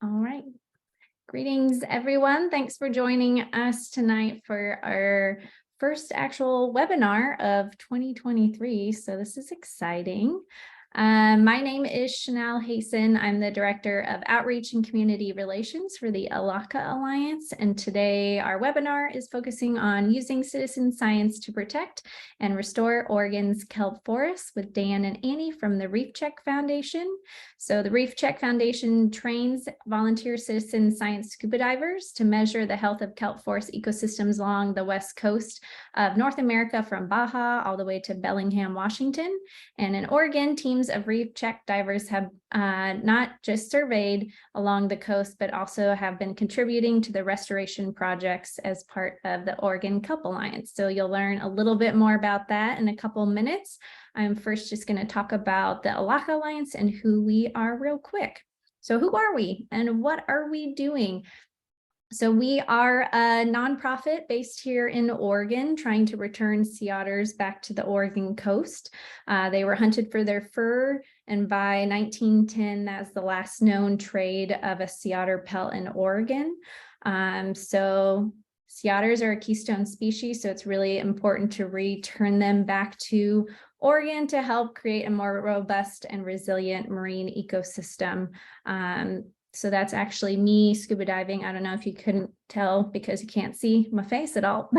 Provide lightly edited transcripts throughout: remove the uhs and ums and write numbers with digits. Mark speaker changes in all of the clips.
Speaker 1: All right. Greetings, everyone. Thanks for joining us tonight for our first actual webinar of 2023. So this is exciting. My name is Chanel Hasten. I'm the Director of Outreach and Community Relations for the Elakha Alliance. And today our webinar is focusing on using citizen science to protect and restore Oregon's kelp forests with Dan and Annie from the Reef Check Foundation. So the Reef Check Foundation trains volunteer citizen science scuba divers to measure the health of kelp forest ecosystems along the west coast of North America from Baja all the way to Bellingham, Washington. And in Oregon, teams of Reef Check divers have not just surveyed along the coast, but also have been contributing to the restoration projects as part of the Oregon Kelp Alliance. So you'll learn a little bit more about that in a couple minutes. I'm first just going to talk about the Elakha Alliance and who we are real quick. So who are we and what are we doing? So we are a nonprofit based here in Oregon, trying to return sea otters back to the Oregon coast. They were hunted for their fur, and by 1910, that's the last known trade of a sea otter pelt in Oregon. So sea otters are a keystone species, so it's really important to return them back to Oregon to help create a more robust and resilient marine ecosystem. So that's actually me scuba diving. I don't know if you couldn't tell because you can't see my face at all.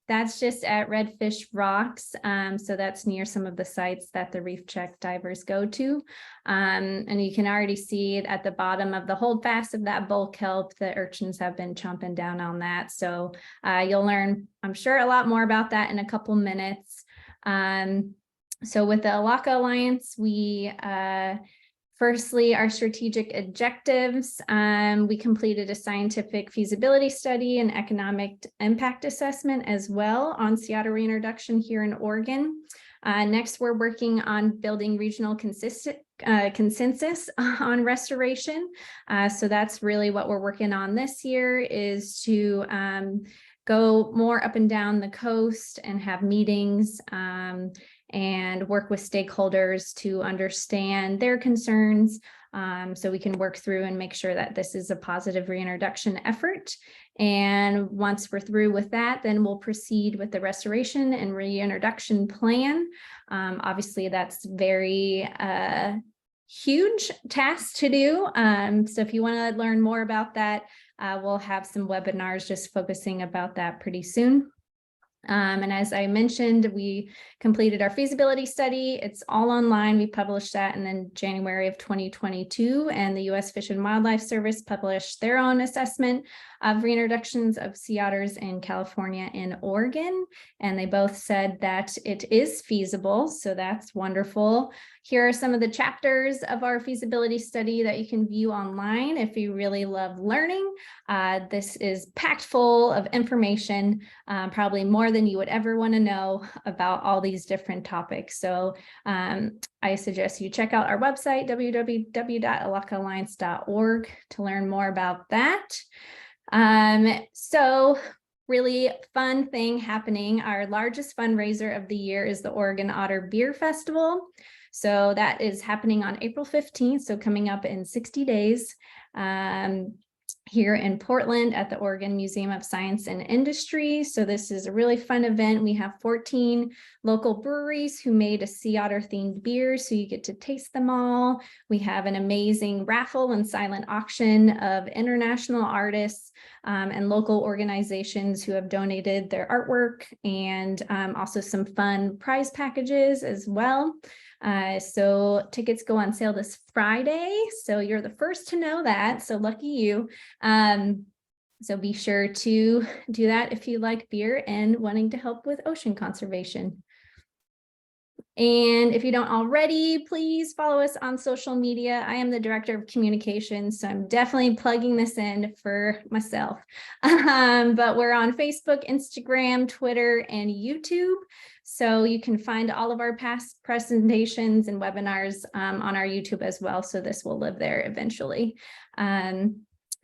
Speaker 1: That's just at Redfish Rocks. So that's near some of the sites that the Reef Check divers go to. And you can already see at the bottom of the holdfast of that bull kelp, the urchins have been chomping down on that. So you'll learn, I'm sure, a lot more about that in a couple minutes. So with the Elakha Alliance, we firstly, our strategic objectives. We completed a scientific feasibility study and economic impact assessment as well on sea otter reintroduction here in Oregon. Next, we're working on building regional consensus on restoration. So that's really what we're working on this year, is to go more up and down the coast and have meetings and work with stakeholders to understand their concerns, so we can work through and make sure that this is a positive reintroduction effort. And once we're through with that, then we'll proceed with the restoration and reintroduction plan. Obviously, that's very huge task to do. So if you want to learn more about that, we'll have some webinars just focusing about that pretty soon. And as I mentioned, we completed our feasibility study. It's all online. We published that in January of 2022, and the U.S. Fish and Wildlife Service published their own assessment of reintroductions of sea otters in California and Oregon. And they both said that it is feasible. So that's wonderful. Here are some of the chapters of our feasibility study that you can view online if you really love learning. This is packed full of information, probably more than you would ever want to know about all these different topics. So I suggest you check out our website, www.elakhalliance.org, to learn more about that. So really fun thing happening. Our largest fundraiser of the year is the Oregon Otter Beer Festival. So that is happening on April 15th, so coming up in 60 days. Here in Portland at the Oregon Museum of Science and Industry. So this is a really fun event. We have 14 local breweries who made a sea otter themed beer, so you get to taste them all. We have an amazing raffle and silent auction of international artists and local organizations who have donated their artwork, and also some fun prize packages as well. So tickets go on sale this Friday. So you're the first to know that. So lucky you. So be sure to do that if you like beer and wanting to help with ocean conservation. And if you don't already, please follow us on social media. I am the Director of Communications, so I'm definitely plugging this in for myself. But we're on Facebook, Instagram, Twitter, and YouTube. So you can find all of our past presentations and webinars on our YouTube as well. So this will live there eventually.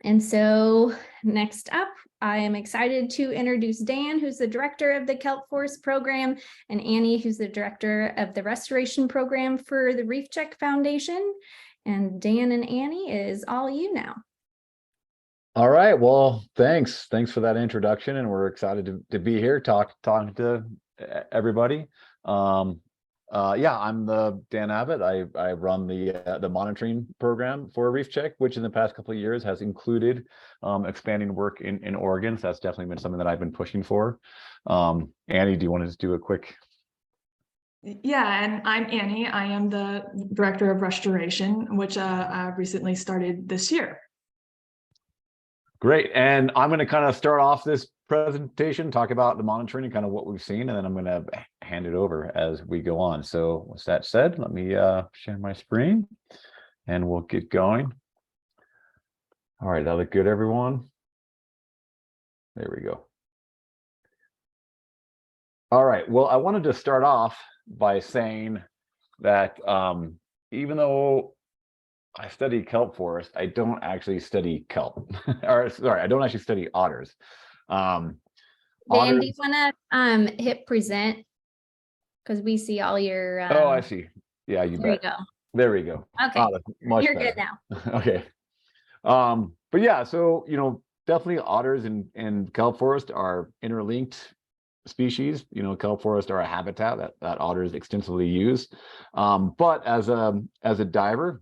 Speaker 1: And so next up, I am excited to introduce Dan, who's the director of the Kelp Forest program, and Annie, who's the director of the restoration program for the Reef Check Foundation. And Dan and Annie, it is all you now.
Speaker 2: All right. Well, thanks. Thanks for that introduction. And we're excited to be here talking to everybody. Yeah, I'm the Dan Abbott. I run the monitoring program for Reef Check, which in the past couple of years has included expanding work in Oregon. So that's definitely been something that I've been pushing for. Annie, do you want to just do a quick?
Speaker 3: Yeah, and I'm Annie. I am the Director of Restoration, which I recently started this year.
Speaker 2: Great. And I'm going to kind of start off this presentation, talk about the monitoring and kind of what we've seen, and then I'm going to hand it over as we go on. So with that said, let me share my screen and we'll get going. All right, that look good, everyone? There we go. All right, well, I wanted to start off by saying that even though I study kelp forest, I don't actually study kelp. Or sorry, I don't actually study otters.
Speaker 1: Dan,
Speaker 2: Otters...
Speaker 1: do you want to hit present? Because we see all your
Speaker 2: oh, I see. Yeah, you
Speaker 1: there
Speaker 2: bet.
Speaker 1: you go.
Speaker 2: There we go.
Speaker 1: Okay.
Speaker 2: Oh, that's much
Speaker 1: You're
Speaker 2: better.
Speaker 1: good now.
Speaker 2: Okay. But yeah, so definitely otters and kelp forest are interlinked species. Kelp forest are a habitat that otters extensively use. But as a diver,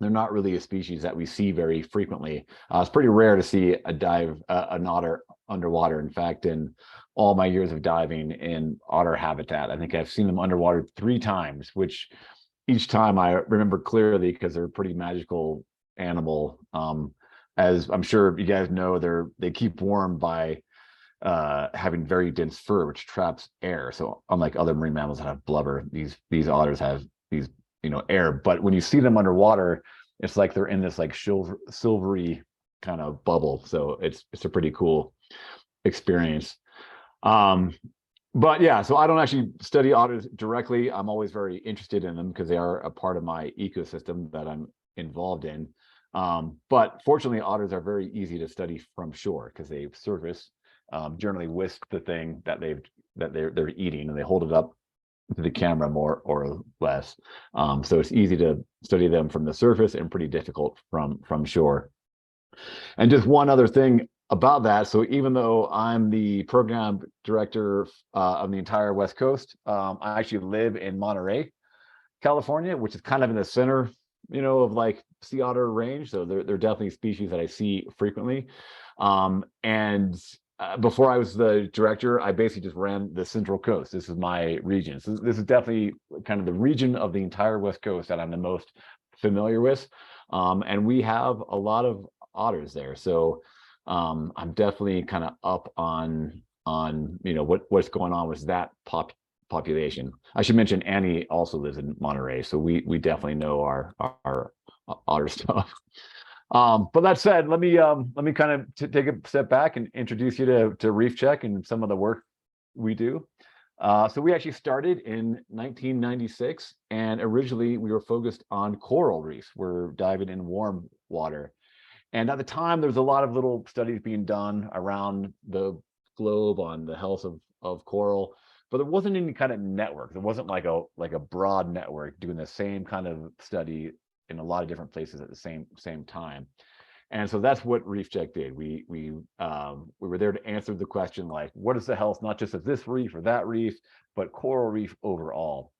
Speaker 2: they're not really a species that we see very frequently. It's pretty rare to see an otter underwater. In fact, in all my years of diving in otter habitat, I think I've seen them underwater 3 times, which each time I remember clearly because they're a pretty magical animal. As I'm sure you guys know, they keep warm by having very dense fur, which traps air. So unlike other marine mammals that have blubber, these otters have these air. But when you see them underwater, it's like they're in this like silvery kind of bubble. So it's a pretty cool experience. But yeah, so I don't actually study otters directly. I'm always very interested in them because they are a part of my ecosystem that I'm involved in. But fortunately, otters are very easy to study from shore because they surface, generally whisk the thing that they're eating, and they hold it up to the camera more or less. So it's easy to study them from the surface and pretty difficult from shore. And just one other thing about that. So even though I'm the program director of the entire West Coast, I actually live in Monterey, California, which is kind of in the center, of like sea otter range. So they're definitely species that I see frequently. Before I was the director, I basically just ran the Central Coast. This is my region. So this is definitely kind of the region of the entire West Coast that I'm the most familiar with. And we have a lot of otters there. So I'm definitely kind of up on what's going on with that population. I should mention Annie also lives in Monterey, so we definitely know our otter stuff. But that said, let me kind of take a step back and introduce you to Reef Check and some of the work we do. So we actually started in 1996, and originally we were focused on coral reefs. We're diving in warm water. And at the time, there was a lot of little studies being done around the globe on the health of coral, but there wasn't any kind of network. There wasn't like a broad network doing the same kind of study in a lot of different places at the same time. And so that's what Reef Check did. We were there to answer the question, like, what is the health, not just of this reef or that reef, but coral reef overall.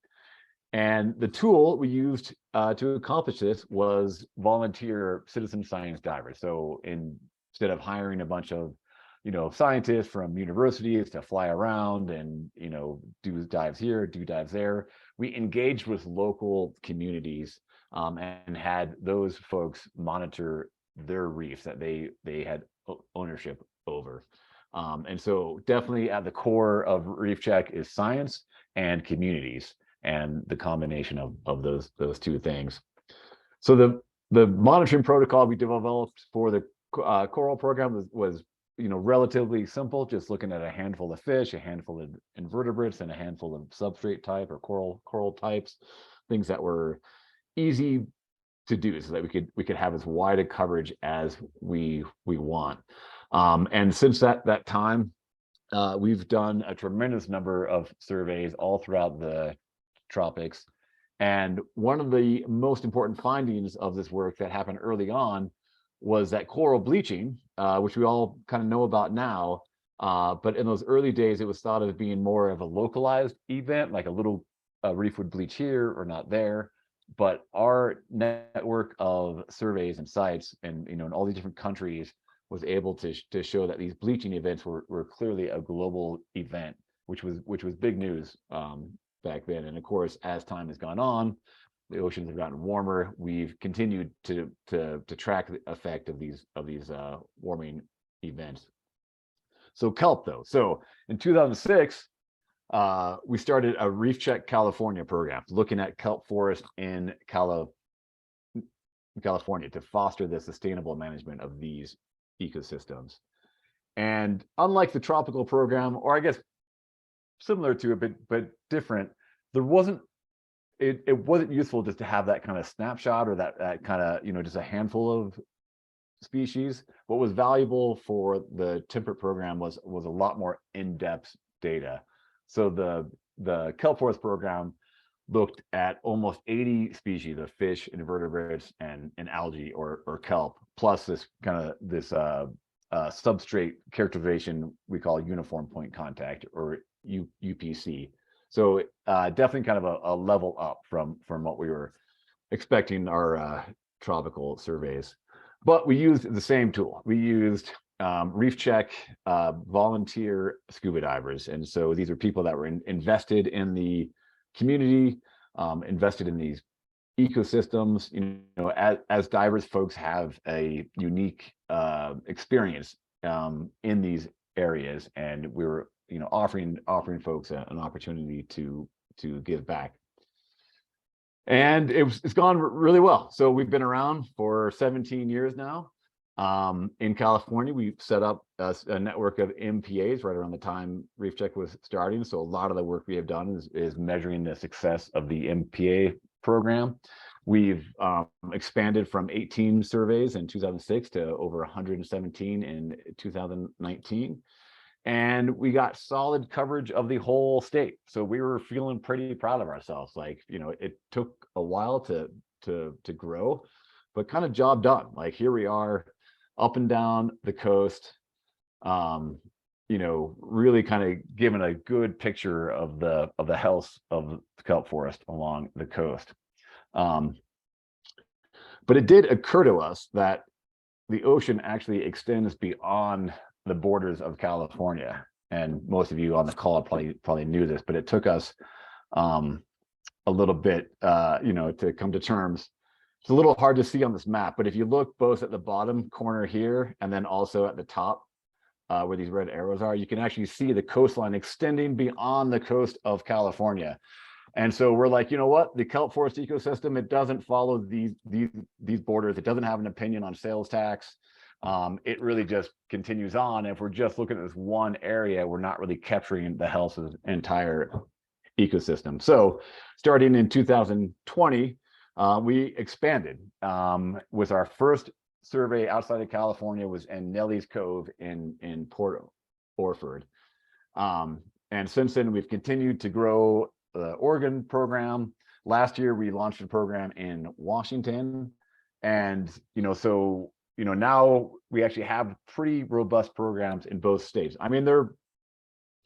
Speaker 2: And the tool we used to accomplish this was volunteer citizen science divers. So instead of hiring a bunch of scientists from universities to fly around and do dives here, do dives there, we engaged with local communities and had those folks monitor their reefs that they had ownership over. And so definitely at the core of Reef Check is science and communities, and the combination of those two things. So the monitoring protocol we developed for the coral program was relatively simple, just looking at a handful of fish, a handful of invertebrates, and a handful of substrate type or coral types, things that were easy to do so that we could have as wide a coverage as we want. And since that time, we've done a tremendous number of surveys all throughout the tropics And one of the most important findings of this work that happened early on was that coral bleaching, which we all kind of know about now, but in those early days, it was thought of being more of a localized event, like a little reef would bleach here or not there. But our network of surveys and sites, and in all these different countries, was able to show that these bleaching events were clearly a global event, which was big news back then. And of course, as time has gone on, the oceans have gotten warmer. We've continued to track the effect of these warming events. So kelp, though. So in 2006, we started a Reef Check California program, looking at kelp forest in California to foster the sustainable management of these ecosystems. And unlike the tropical program, or I guess similar to it, but different, there wasn't it wasn't useful just to have that kind of snapshot or that kind of just a handful of species. What was valuable for the temperate program was a lot more in-depth data. So the kelp forest program looked at almost 80 species of fish, invertebrates, and algae or kelp, plus this substrate characterization we call uniform point contact, or UPC. So definitely kind of a level up from what we were expecting our tropical surveys. But we used the same tool. We used Reef Check volunteer scuba divers. And so these are people that were invested in the community, invested in these ecosystems. As divers, folks have a unique experience in these areas, and we were offering folks an opportunity to give back. And it's gone really well. So we've been around for 17 years now. In California, we've set up a network of MPAs right around the time Reef Check was starting. So a lot of the work we have done is measuring the success of the MPA program. We've expanded from 18 surveys in 2006 to over 117 in 2019. And we got solid coverage of the whole state. So we were feeling pretty proud of ourselves. Like, it took a while to grow, but kind of job done. Like, here we are up and down the coast, really kind of giving a good picture of the health of the kelp forest along the coast. But it did occur to us that the ocean actually extends beyond the borders of California, and most of you on the call probably knew this, but it took us a little bit, to come to terms. It's a little hard to see on this map, but if you look both at the bottom corner here and then also at the top where these red arrows are, you can actually see the coastline extending beyond the coast of California. And so we're like, you know what? The kelp forest ecosystem, it doesn't follow these borders. It doesn't have an opinion on sales tax. It really just continues on. If we're just looking at this one area, we're not really capturing the health of the entire ecosystem. So starting in 2020, we expanded with our first survey outside of California was in Nelly's Cove in Port Orford. And since then, we've continued to grow the Oregon program. Last year, we launched a program in Washington. And, so now we actually have pretty robust programs in both states. I mean, they're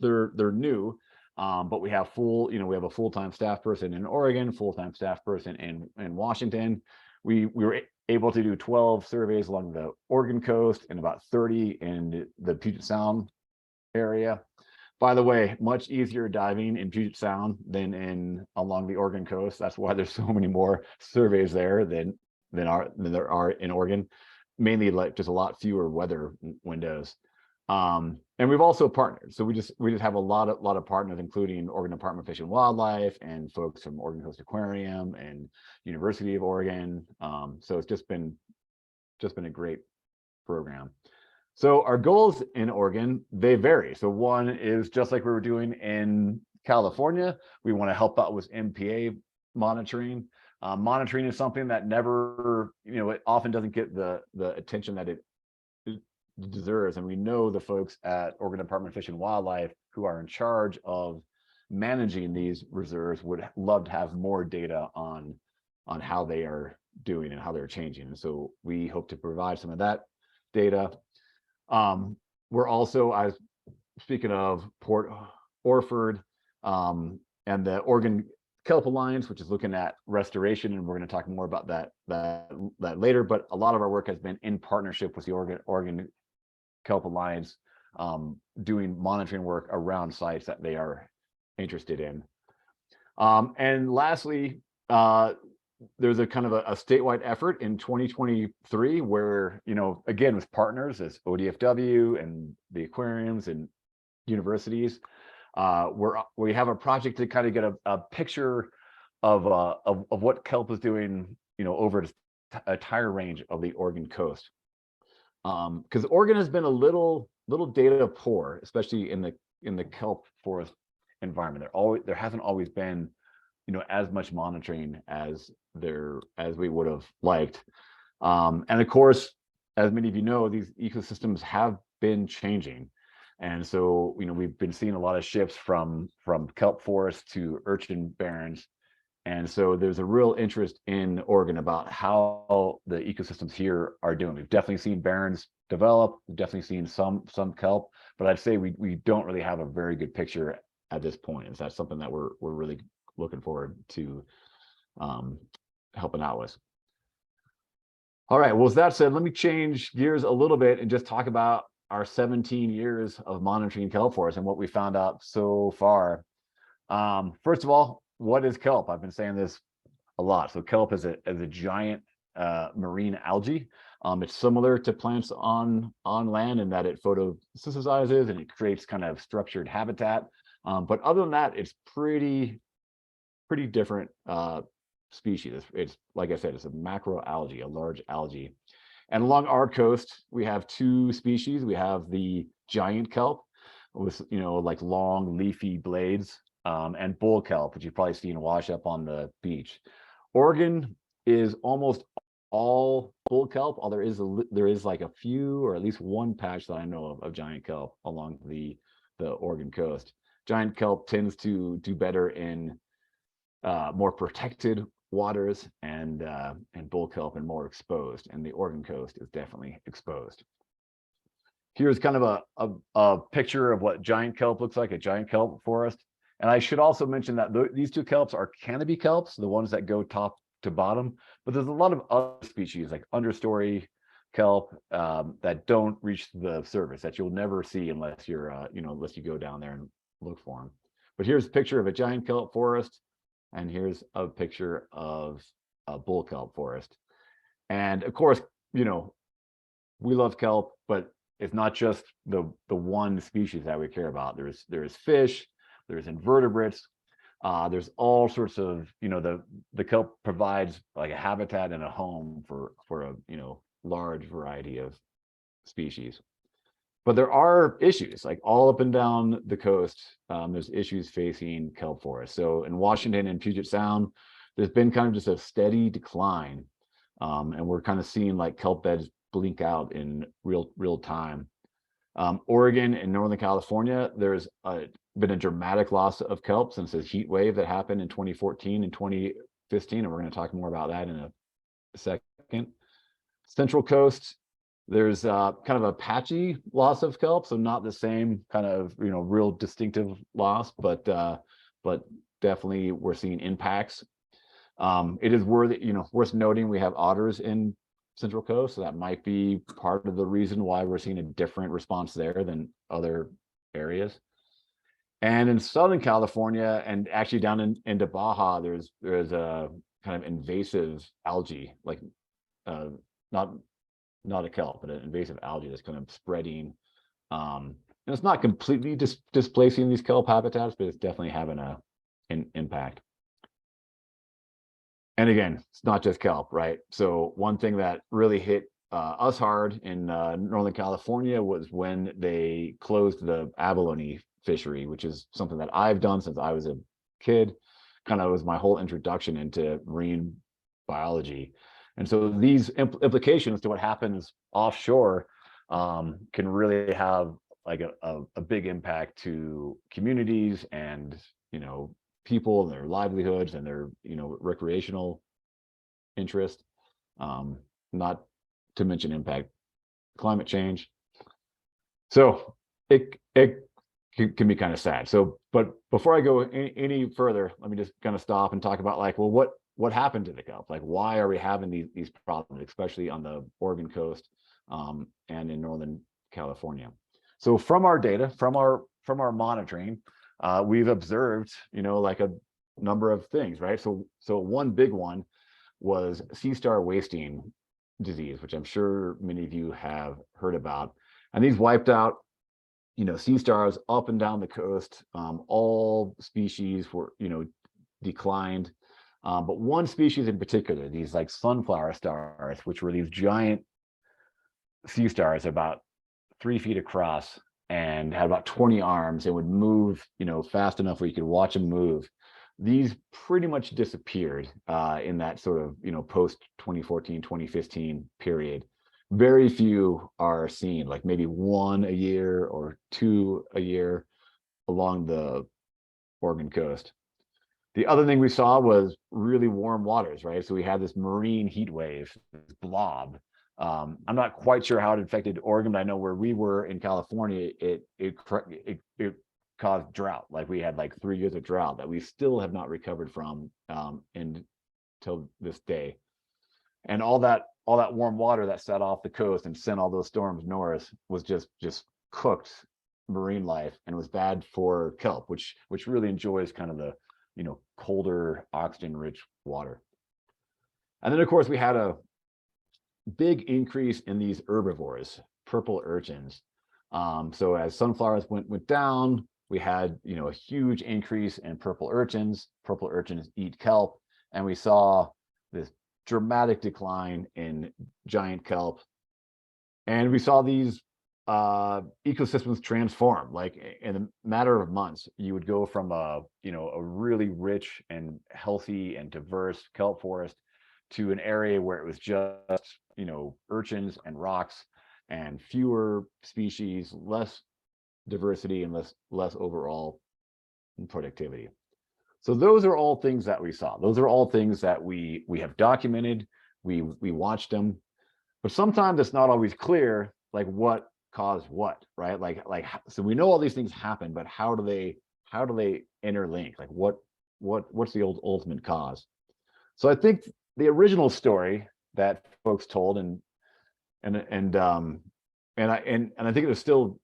Speaker 2: new, but we have we have a full-time staff person in Oregon, full-time staff person in Washington. We were able to do 12 surveys along the Oregon coast and about 30 in the Puget Sound area. By the way, much easier diving in Puget Sound than along the Oregon coast. That's why there's so many more surveys there than there are in Oregon. Mainly like just a lot fewer weather windows. And we've also partnered. So we just have a lot of partners, including Oregon Department of Fish and Wildlife and folks from Oregon Coast Aquarium and University of Oregon. So it's just been a great program. So our goals in Oregon, they vary. So one is just like we were doing in California, we want to help out with MPA monitoring. Monitoring is something that never, it often doesn't get the attention that it deserves. And we know the folks at Oregon Department of Fish and Wildlife who are in charge of managing these reserves would love to have more data on how they are doing and how they're changing. And so we hope to provide some of that data. We're also, speaking of Port Orford, and the Oregon Kelp Alliance, which is looking at restoration, and we're going to talk more about that later. But a lot of our work has been in partnership with the Oregon Kelp Alliance, doing monitoring work around sites that they are interested in. And lastly, there's a kind of a statewide effort in 2023 where, again, with partners as ODFW and the aquariums and universities, we have a project to kind of get a picture of what kelp is doing, over the entire range of the Oregon coast. Because Oregon has been a little data poor, especially in the kelp forest environment. There hasn't always been, as much monitoring as we would have liked. And of course, as many of you know, these ecosystems have been changing. And so, we've been seeing a lot of shifts from kelp forests to urchin barrens. And so there's a real interest in Oregon about how the ecosystems here are doing. We've definitely seen barrens develop, we've definitely seen some kelp, but I'd say we don't really have a very good picture at this point. And that's something that we're really looking forward to helping out with. All right, well, with that said, let me change gears a little bit and just talk about our 17 years of monitoring kelp forests and what we found out so far. First of all, what is kelp? I've been saying this a lot. So kelp is a giant marine algae. It's similar to plants on land in that it photosynthesizes and it creates kind of structured habitat. But other than that, it's pretty different species. It's like I said, it's a macroalgae, a large algae. And along our coast, we have two species. We have the giant kelp with, like long leafy blades, and bull kelp, which you've probably seen wash up on the beach. Oregon is almost all bull kelp, although there is like a few, or at least one patch that I know of giant kelp along the Oregon coast. Giant kelp tends to do better in more protected waters, and bull kelp and more exposed, and the Oregon coast is definitely exposed. Here's kind of a picture of what giant kelp looks like, a giant kelp forest. And I should also mention that these two kelps are canopy kelps, the ones that go top to bottom, but there's a lot of other species like understory kelp that don't reach the surface, that you'll never see unless you're unless you go down there and look for them. But here's a picture of a giant kelp forest, and here's a picture of a bull kelp forest. And of course, we love kelp, but it's not just the one species that we care about. There's fish, there's invertebrates, there's all sorts of, the kelp provides like a habitat and a home for a large variety of species. But there are issues like all up and down the coast. There's issues facing kelp forests. So in Washington and Puget Sound, there's been kind of just a steady decline, and we're kind of seeing like kelp beds blink out in real time. Oregon and Northern California, there's been a dramatic loss of kelp since the heat wave that happened in 2014 and 2015, and we're going to talk more about that in a second. Central Coast, there's kind of a patchy loss of kelp, so not the same kind of real distinctive loss, but definitely we're seeing impacts. It is worth noting we have otters in Central Coast, so that might be part of the reason why we're seeing a different response there than other areas. And in Southern California, and actually down into Baja, there's a kind of invasive algae, like not a kelp, but an invasive algae that's kind of spreading. And it's not completely displacing these kelp habitats, but it's definitely having an impact. And again, it's not just kelp, right? So one thing that really hit us hard in Northern California was when they closed the abalone fishery, which is something that I've done since I was a kid. Kind of was my whole introduction into marine biology. And so these implications to what happens offshore can really have like a big impact to communities and people and their livelihoods and their, recreational interest, not to mention impact climate change. So it can be kind of sad. So, but before I go any further, let me just kind of stop and talk about like, well, what happened to the kelp? Like, why are we having these problems, especially on the Oregon coast and in Northern California? So from our data, from our monitoring, we've observed, like a number of things, right? So one big one was sea star wasting disease, which I'm sure many of you have heard about. And these wiped out, sea stars up and down the coast. All species were, declined. But one species in particular, these like sunflower stars, which were these giant sea stars about 3 feet across and had about 20 arms and would move, fast enough where you could watch them move. These pretty much disappeared in that sort of, post 2014, 2015 period. Very few are seen, like maybe 1 a year or 2 a year along the Oregon coast. The other thing we saw was really warm waters, right? So we had this marine heat wave, this blob. I'm not quite sure how it affected Oregon, but I know where we were in California, it caused drought. Like we had like 3 years of drought that we still have not recovered from until this day. And all that warm water that set off the coast and sent all those storms north was just cooked marine life, and was bad for kelp, which really enjoys kind of the colder, oxygen rich water. And then of course we had a big increase in these herbivores, purple urchins. So as sunflowers went down, we had a huge increase in purple urchins. Purple urchins eat kelp, and we saw this dramatic decline in giant kelp. And we saw these ecosystems transform. Like in a matter of months, you would go from a really rich and healthy and diverse kelp forest to an area where it was just urchins and rocks and fewer species, less diversity, and less overall productivity. So those are all things that we saw. Those are all things that we have documented. We watched them, but sometimes it's not always clear like what caused what, right? Like so we know all these things happen, but how do they interlink? Like what's the ultimate cause? So I think the original story that folks told, and I think there's still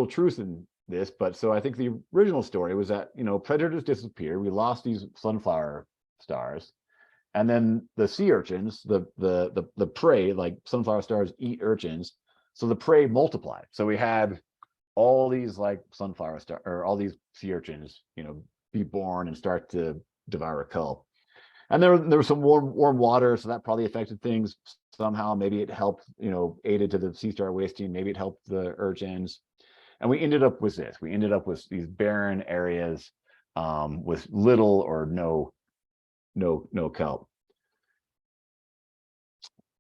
Speaker 2: truth in this, but so I think the original story was that predators disappeared. We lost these sunflower stars, and then the sea urchins, the prey, like sunflower stars eat urchins, so the prey multiplied. So we had all these like sunflower star or all these sea urchins, be born and start to devour kelp. And there was some warm water, so that probably affected things somehow. Maybe it helped, aided to the sea star wasting. Maybe it helped the urchins. And we ended up with this. We ended up with these barren areas with little or no kelp.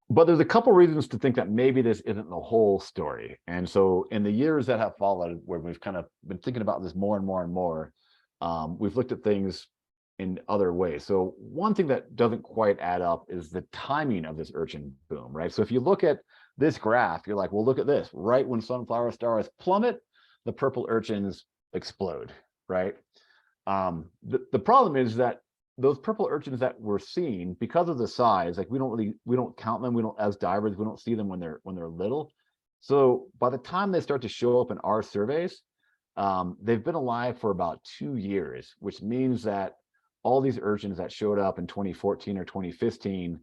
Speaker 2: But there's a couple reasons to think that maybe this isn't the whole story. And so in the years that have followed, where we've kind of been thinking about this more and more and more, we've looked at things in other ways. So one thing that doesn't quite add up is the timing of this urchin boom, right? So if you look at this graph, you're like, well, look at this. Right when sunflower stars plummet, the purple urchins explode, right? The problem is that those purple urchins that we're seeing, because of the size, like we don't count them. We don't, as divers, we don't see them when they're little. So by the time they start to show up in our surveys, they've been alive for about 2 years, which means that all these urchins that showed up in 2014 or 2015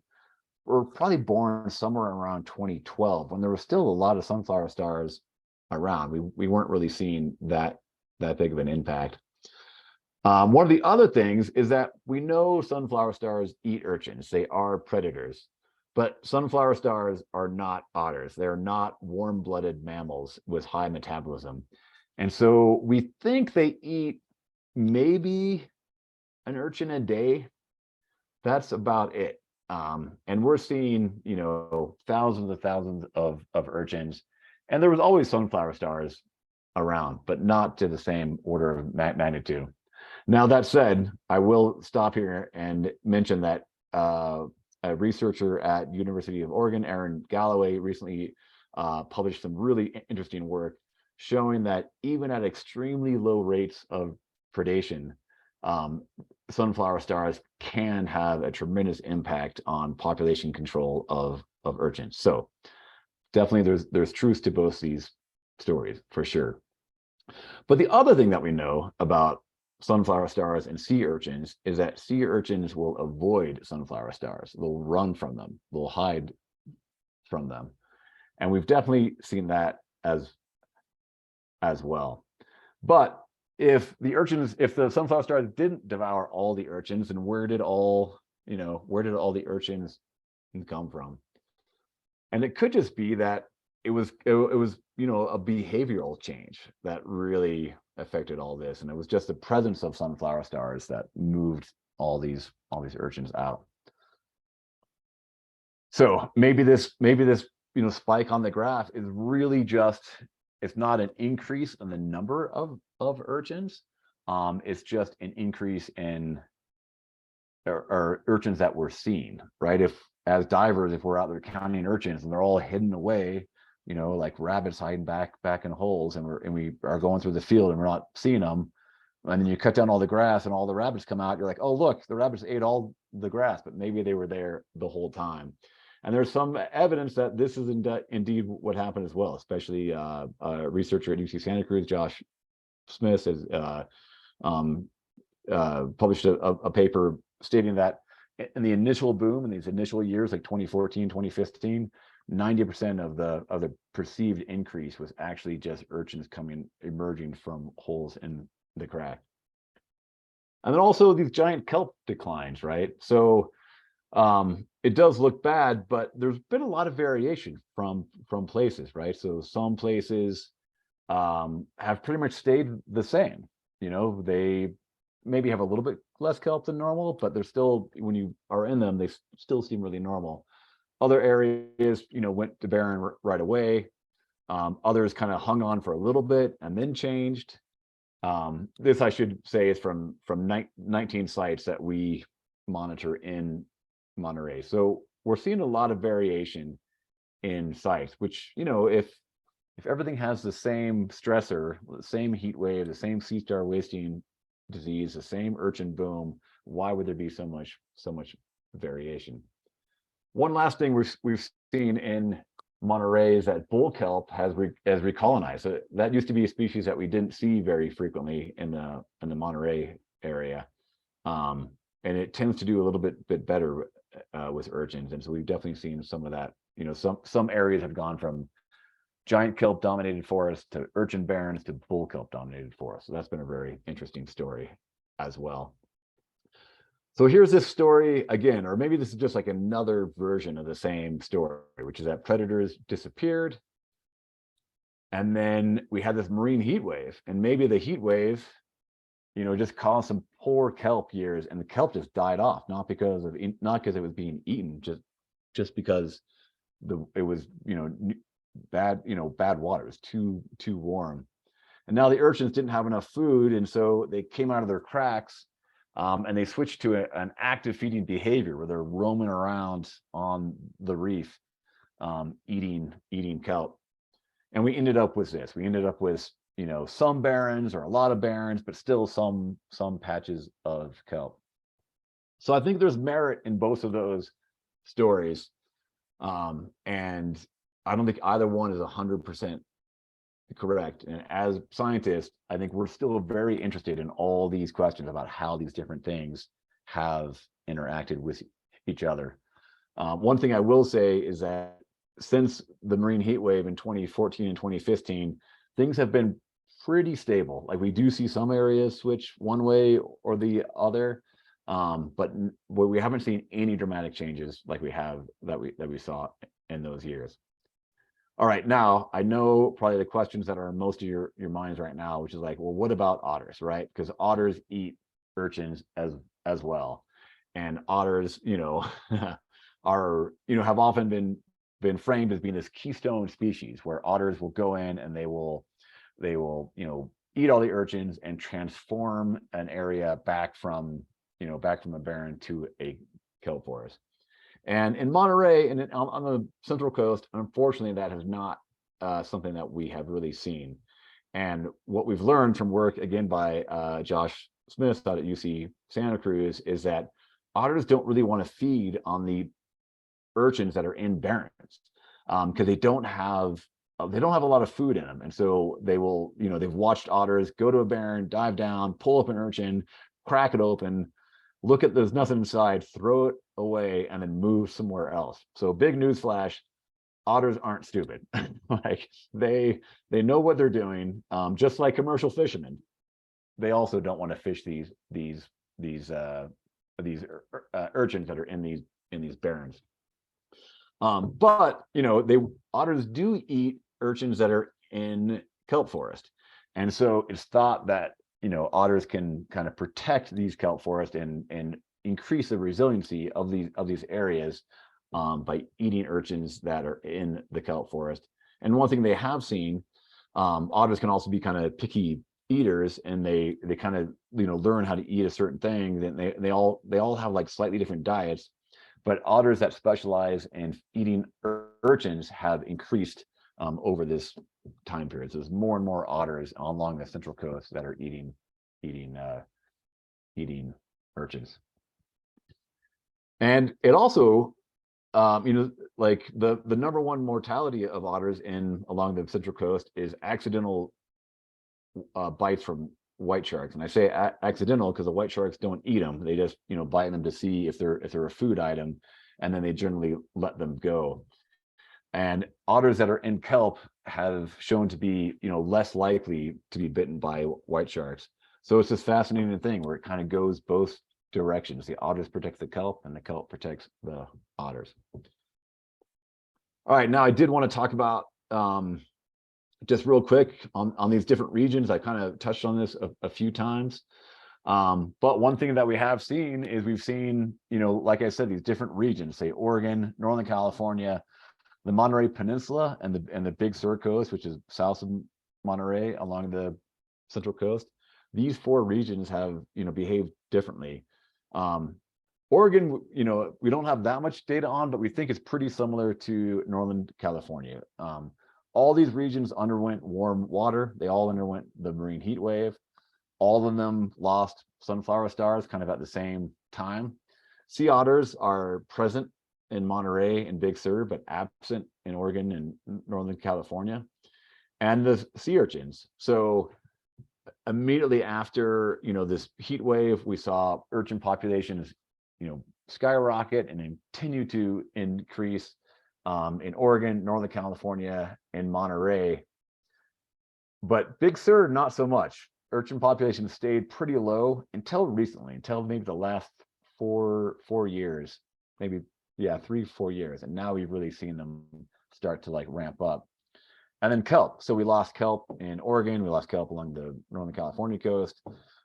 Speaker 2: were probably born somewhere around 2012, when there was still a lot of sunflower stars around. We weren't really seeing that big of an impact. One of the other things is that we know sunflower stars eat urchins. They are predators, but sunflower stars are not otters. They're not warm-blooded mammals with high metabolism. And so we think they eat maybe an urchin a day. That's about it. And we're seeing, thousands of urchins, and there was always sunflower stars around, but not to the same order of magnitude. Now, that said, I will stop here and mention that a researcher at University of Oregon, Aaron Galloway, recently published some really interesting work showing that even at extremely low rates of predation, sunflower stars can have a tremendous impact on population control of urchins. So definitely there's truth to both these stories for sure. But the other thing that we know about sunflower stars and sea urchins is that sea urchins will avoid sunflower stars. They'll run from them. They'll hide from them. And we've definitely seen that as well. But if the sunflower stars didn't devour all the urchins, then where did all the urchins come from? And it could just be that it was a behavioral change that really affected all this, and it was just the presence of sunflower stars that moved all these urchins out. So maybe this spike on the graph is really just, it's not an increase in the number of urchins, it's just an increase in or urchins that we're seeing, right? If as divers, if we're out there counting urchins and they're all hidden away, like rabbits hiding back in holes, and we are going through the field and we're not seeing them, and then you cut down all the grass and all the rabbits come out, you're like, oh look, the rabbits ate all the grass, but maybe they were there the whole time. And there's some evidence that this is indeed what happened as well, especially a researcher at UC Santa Cruz, Josh Smith, has published a paper stating that in the initial boom, in these initial years, like 2014, 2015, 90% of the perceived increase was actually just urchins emerging from holes in the crack. And then also these giant kelp declines, right? So it does look bad, but there's been a lot of variation from places, right? So some places have pretty much stayed the same. They maybe have a little bit less kelp than normal, but they're still, when you are in them, they still seem really normal. Other areas, went to barren right away. Others kind of hung on for a little bit and then changed. This, I should say, is from 19 sites that we monitor in Monterey. So we're seeing a lot of variation in sites, which, if everything has the same stressor, the same heat wave, the same sea star wasting disease, the same urchin boom, why would there be so much variation? One last thing we've seen in Monterey is that bull kelp has recolonized. So that used to be a species that we didn't see very frequently in the Monterey area, and it tends to do a little bit better with urchins. And so we've definitely seen some of that. Some areas have gone from giant kelp dominated forests to urchin barrens to bull kelp dominated forests. So that's been a very interesting story as well. So here's this story again, or maybe this is just like another version of the same story, which is that predators disappeared. And then we had this marine heat wave, and maybe the heat wave, just caused some poor kelp years, and the kelp just died off, not because it was being eaten, just because it was, bad water. It was too warm. And now the urchins didn't have enough food, and so they came out of their cracks, and they switched to an active feeding behavior where they're roaming around on the reef, eating kelp. And we ended up with this. We ended up with some barrens or a lot of barrens, but still some patches of kelp. So I think there's merit in both of those stories, and I don't think either one is 100% correct. And as scientists, I think we're still very interested in all these questions about how these different things have interacted with each other. One thing I will say is that since the marine heat wave in 2014 and 2015, things have been pretty stable. Like, we do see some areas switch one way or the other, but we haven't seen any dramatic changes like that we saw in those years. All right, now I know probably the questions that are in most of your minds right now, which is like, well, what about otters, right? Because otters eat urchins as well, and otters, are have often been framed as being this keystone species where otters will go in and they will eat all the urchins and transform an area back from a barren to a kelp forest. And in Monterey and on the Central Coast, unfortunately, that is not something that we have really seen. And what we've learned from work, again, by Josh Smith out at UC Santa Cruz, is that otters don't really want to feed on the urchins that are in barrens because they don't have a lot of food in them. And so they will, they've watched otters go to a barren, dive down, pull up an urchin, crack it open, look at there's nothing inside, throw it away, and then move somewhere else. So big news flash, otters aren't stupid. Like they know what they're doing. Just like commercial fishermen, they also don't want to fish these urchins that are in these barrens. But otters do eat urchins that are in kelp forest, and so it's thought that otters can kind of protect these kelp forests and increase the resiliency of these areas by eating urchins that are in the kelp forest. And one thing they have seen, otters can also be kind of picky eaters, and they kind of learn how to eat a certain thing. Then they all have like slightly different diets, but otters that specialize in eating urchins have increased over this time period. So there's more and more otters along the Central Coast that are eating urchins. And it also, like the number one mortality of otters along the Central Coast is accidental bites from white sharks. And I say accidental because the white sharks don't eat them. They just bite them to see if they're a food item, and then they generally let them go. And otters that are in kelp have shown to be less likely to be bitten by white sharks. So it's this fascinating thing where it kind of goes both directions. The otters protect the kelp, and the kelp protects the otters. All right, now I did want to talk about just real quick on these different regions. I kind of touched on this a few times. But one thing that we have seen is we've seen, like I said, these different regions, say Oregon, Northern California, the Monterey Peninsula, and the Big Sur Coast, which is south of Monterey along the Central Coast. These four regions have, behaved differently. Oregon, we don't have that much data on, but we think it's pretty similar to Northern California. All these regions underwent warm water. They all underwent the marine heat wave. All of them lost sunflower stars kind of at the same time. Sea otters are present in Monterey and Big Sur, but absent in Oregon and Northern California. And the sea urchins. So immediately after, this heat wave, we saw urchin populations, skyrocket and continue to increase in Oregon, Northern California, and Monterey. But Big Sur, not so much. Urchin population stayed pretty low until recently, until maybe the last four years, maybe 3-4 years, and now we've really seen them start to like ramp up. And then kelp. So we lost kelp in Oregon, we lost kelp along the Northern California coast.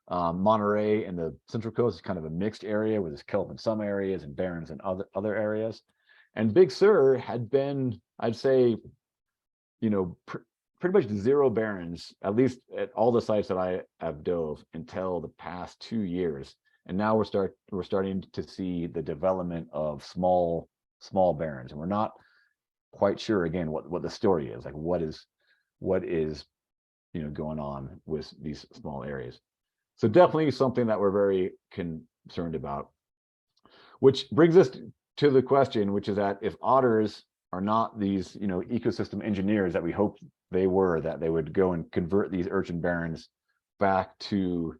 Speaker 2: Monterey and the Central Coast is kind of a mixed area where there's kelp in some areas and barrens in other areas. And Big Sur had been, I'd say, pretty much zero barrens, at least at all the sites that I have dove, until the past 2 years. And now we're starting to see the development of small barrens, and we're not quite sure again what the story is, like what is going on with these small areas. So definitely something that we're very concerned about, which brings us to the question, which is that if otters are not these ecosystem engineers that we hope they were, that they would go and convert these urchin barrens back to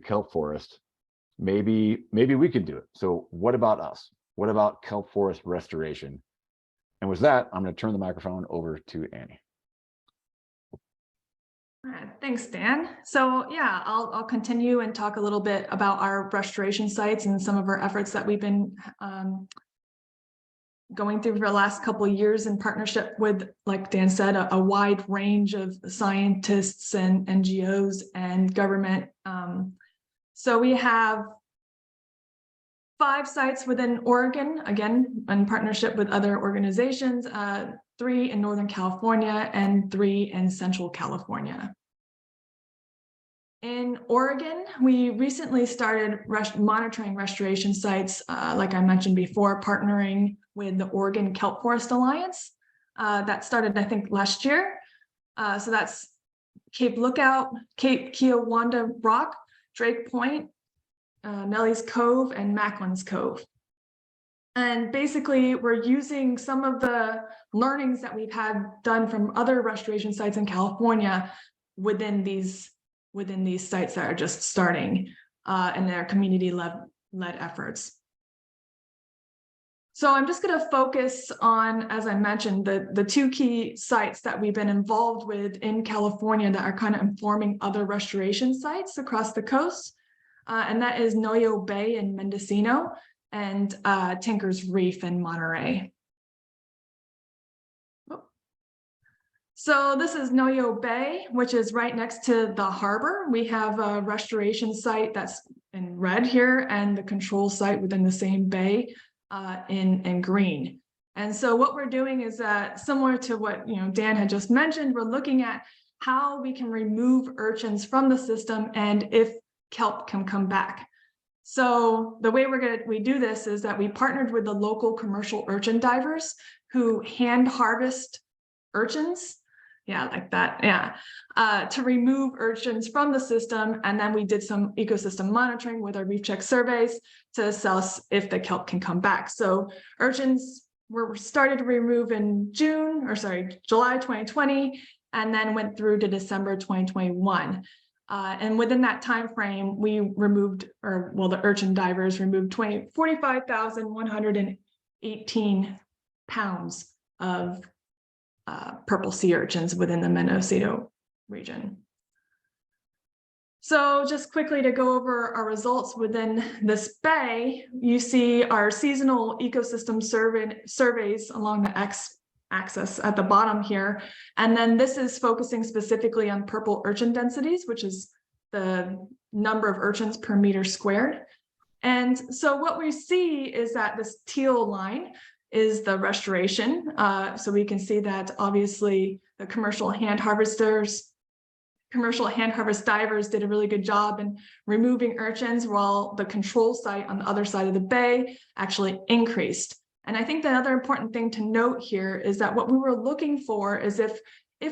Speaker 2: kelp forest, maybe we can do it. So what about us? What about kelp forest restoration? And with that, I'm going to turn the microphone over to Annie.
Speaker 3: All right, thanks, Dan. So yeah, I'll continue and talk a little bit about our restoration sites and some of our efforts that we've been going through for the last couple of years in partnership with, like Dan said, a wide range of scientists and NGOs and government. So we have 5 sites within Oregon, again, in partnership with other organizations, 3 in Northern California and 3 in Central California. In Oregon, we recently started monitoring restoration sites, like I mentioned before, partnering with the Oregon Kelp Alliance. That started, I think, last year. So that's Cape Lookout, Cape Kiowanda Rock, Drake Point, Nellie's Cove, and Macklin's Cove. And basically, we're using some of the learnings that we've had done from other restoration sites in California within these sites that are just starting in their community-led efforts. So I'm just going to focus on, as I mentioned, the two key sites that we've been involved with in California that are kind of informing other restoration sites across the coast. And that is Noyo Bay in Mendocino and Tinker's Reef in Monterey. So this is Noyo Bay, which is right next to the harbor. We have a restoration site that's in red here and the control site within the same bay in green. And so what we're doing is similar to what Dan had just mentioned, we're looking at how we can remove urchins from the system and if kelp can come back. So the way we do this is that we partnered with the local commercial urchin divers who hand harvest urchins. Yeah, like that, yeah. To remove urchins from the system. And then we did some ecosystem monitoring with our Reef Check surveys to assess if the kelp can come back. So urchins were started to remove in July 2020, and then went through to December 2021. And within that time frame, we removed, the urchin divers removed 45,118 pounds of purple sea urchins within the Mendocino region. So just quickly to go over our results within this bay, you see our seasonal ecosystem surveys along the x-axis at the bottom here. And then this is focusing specifically on purple urchin densities, which is the number of urchins per meter squared. And so what we see is that this teal line is the restoration. So we can see that obviously the commercial hand harvest divers did a really good job in removing urchins, while the control site on the other side of the bay actually increased. And I think the other important thing to note here is that what we were looking for is if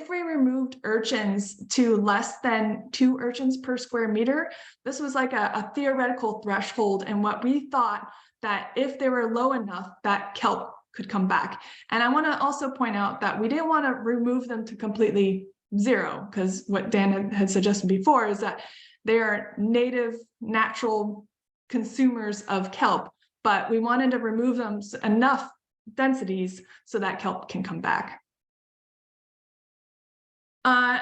Speaker 3: we removed urchins to less than 2 urchins per square meter, this was like a theoretical threshold, and what we thought that if they were low enough, that kelp could come back. And I want to also point out that we didn't want to remove them to completely zero, because what Dan had suggested before is that they are native, natural consumers of kelp, but we wanted to remove them enough densities so that kelp can come back.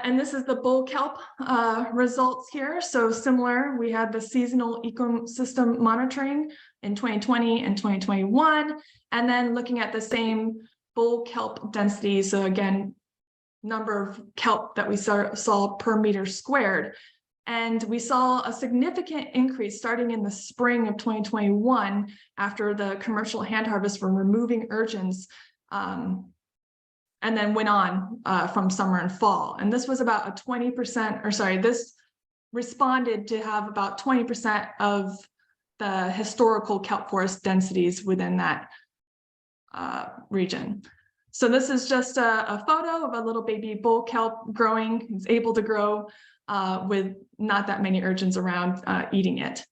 Speaker 3: And this is the bull kelp results here. So similar, we had the seasonal ecosystem monitoring in 2020 and 2021, and then looking at the same bull kelp density. So again, number of kelp that we saw per meter squared. And we saw a significant increase starting in the spring of 2021 after the commercial hand harvest were removing urchins, and then went on from summer and fall. And this was about a 20%, this responded to have about 20% of the historical kelp forest densities within that region. So this is just a photo of a little baby bull kelp growing. It's able to grow with not that many urchins around eating it.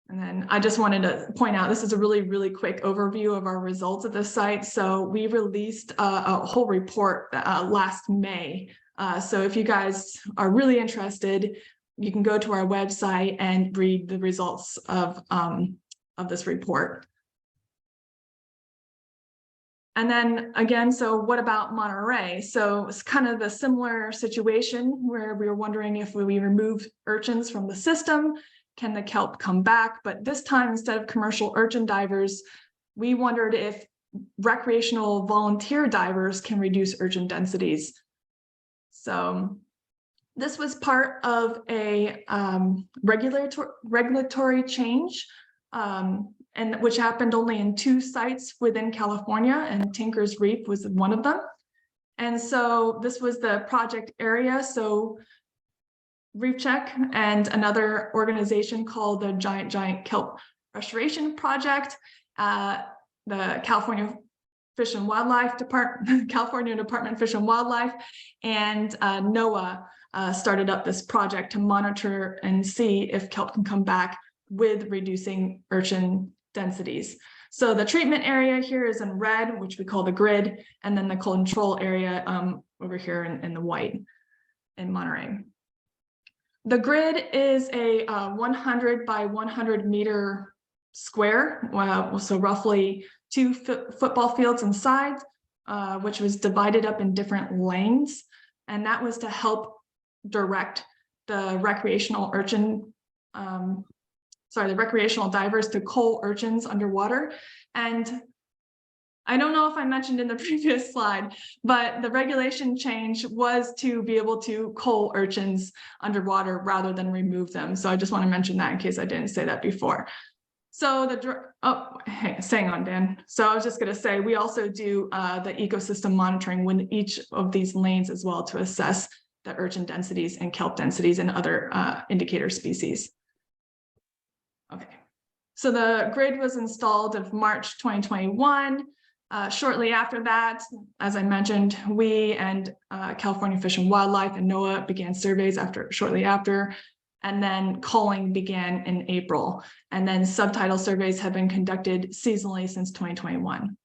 Speaker 3: And then I just wanted to point out, this is a really, really quick overview of our results at this site. So we released a whole report last May. So if you guys are really interested, you can go to our website and read the results of this report. And then again, so what about Monterey? So it's kind of the similar situation where we were wondering if we remove urchins from the system, can the kelp come back? But this time, instead of commercial urchin divers, we wondered if recreational volunteer divers can reduce urchin densities. So this was part of a regulatory change, and which happened only in 2 sites within California, and Tinker's Reef was one of them. And so this was the project area. So Reef Check and another organization called the Giant Kelp Restoration Project, the California Fish and Wildlife Department, California Department of Fish and Wildlife, and NOAA started up this project to monitor and see if kelp can come back with reducing urchin densities. So the treatment area here is in red, which we call the grid, and then the control area over here in the white in Monterey. The grid is a 100 by 100 meter square, so roughly 2 football fields in size, which was divided up in different lanes. And that was to help direct the recreational the recreational divers to cull urchins underwater. And I don't know if I mentioned in the previous slide, but the regulation change was to be able to cull urchins underwater rather than remove them. So I just want to mention that in case I didn't say that before. So hang on, Dan. So I was just going to say, we also do the ecosystem monitoring within each of these lanes as well to assess the urchin densities and kelp densities and other indicator species. Okay, so the grid was installed in March 2021. Shortly after that, as I mentioned, we and California Fish and Wildlife and NOAA began surveys shortly after, and then culling began in April. And then subtidal surveys have been conducted seasonally since 2021.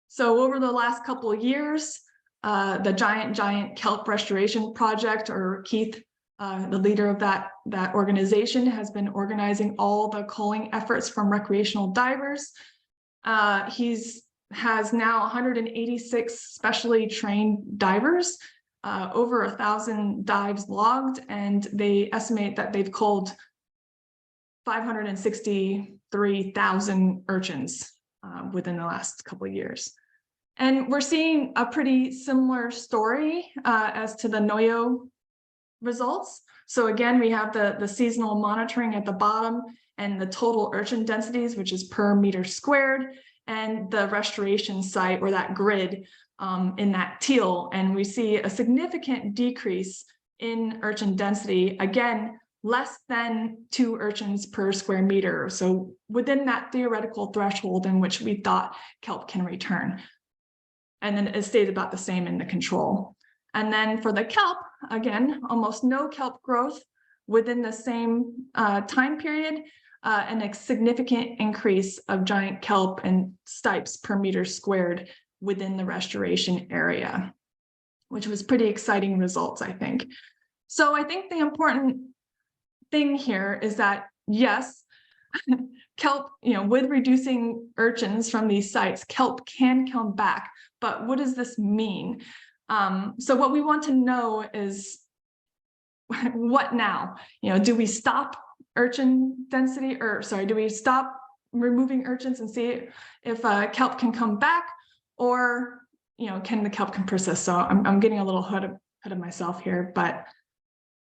Speaker 3: So over the last couple of years, the Giant Kelp Restoration Project, or Keith, the leader of that organization, has been organizing all the culling efforts from recreational divers. Has now 186 specially trained divers, over 1,000 dives logged, and they estimate that they've culled 563,000 urchins within the last couple of years. And we're seeing a pretty similar story as to the NOYO results. So again, we have the seasonal monitoring at the bottom and the total urchin densities, which is per meter squared, and the restoration site, or that grid, in that teal. And we see a significant decrease in urchin density, again, less than 2 urchins per square meter. So within that theoretical threshold in which we thought kelp can return. And then it stayed about the same in the control. And then for the kelp, again, almost no kelp growth within the same time period, and a significant increase of giant kelp and stipes per meter squared within the restoration area, which was pretty exciting results, I think. So I think the important thing here is that, yes, kelp, with reducing urchins from these sites, kelp can come back, but what does this mean? So what we want to know is, what now? Do we stop urchin density, do we stop removing urchins and see if kelp can come back, or can the kelp persist? So I'm getting a little ahead of myself here, but